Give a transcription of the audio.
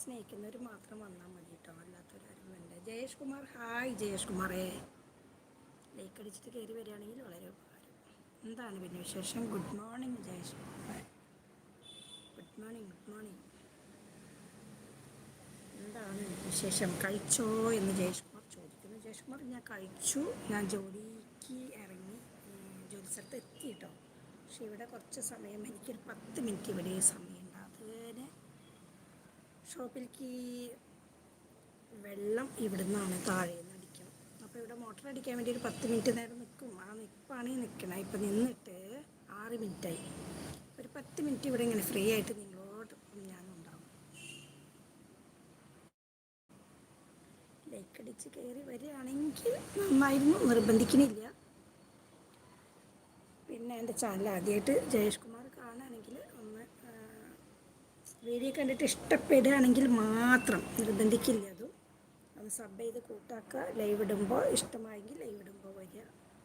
സ്നേഹിക്കുന്നവർ മാത്രം വന്നാൽ മതി കേട്ടോ, അല്ലാത്തവരാരും വേണ്ട. ജയേഷ് കുമാർ, ഹായ് ജയേഷ് കുമാറേ, ലൈക്ക് അടിച്ചിട്ട് കയറി വരികയാണെങ്കിൽ വളരെ ഉപകാരം. എന്താണ് പിന്നെ വിശേഷം? Good morning Jayesh Kumar, good morning, good morning. എന്താണ് വിശേഷം? കഴിച്ചോ എന്ന് ജയേഷ് കുമാർ ചോദിക്കുന്നു. ജയേഷ് കുമാർ, ഞാൻ കഴിച്ചു. ഞാൻ ജോലിക്ക് ഇറങ്ങി, ജോലി സ്ഥലത്ത് എത്തി കേട്ടോ. പക്ഷെ ഇവിടെ കുറച്ച് സമയം, എനിക്കൊരു 10 മിനിറ്റ് ഇവിടെ സമയമുണ്ട്. അതിന് ഷോപ്പിലേക്ക് വെള്ളം ഇവിടുന്നാണ് താഴെ നിന്ന് അടിക്കണം. അപ്പോൾ ഇവിടെ മോട്ടർ അടിക്കാൻ വേണ്ടി ഒരു 10 മിനിറ്റ് നേരം നിൽക്കും. ആ നിൽപ്പാണ് നിൽക്കണം. ഇപ്പം നിന്നിട്ട് 6 മിനിറ്റായി. ഒരു 10 മിനിറ്റ് ഇവിടെ ഇങ്ങനെ ഫ്രീ ആയിട്ട് നിങ്ങളോട് ഞാനുണ്ടാവും. ലൈക്ക് അടിച്ച് കയറി വരികയാണെങ്കിൽ നന്നായിരുന്നു, നിർബന്ധിക്കുന്നില്ല. പിന്നെ എൻ്റെ ചാനൽ ആദ്യമായിട്ട് ജയേഷ് കുമാർ കാണുകയാണെങ്കിൽ ഒന്ന് വീഡിയോ കണ്ടിട്ട് ഇഷ്ടപ്പെടുകയാണെങ്കിൽ മാത്രം, നിർബന്ധിക്കില്ല അതും, ഒന്ന് സബ് ചെയ്ത് കൂട്ടാക്കുക. ലൈവ് ഇടുമ്പോൾ ഇഷ്ടമായെങ്കിൽ ലൈവ് ഇടുമ്പോൾ വരിക.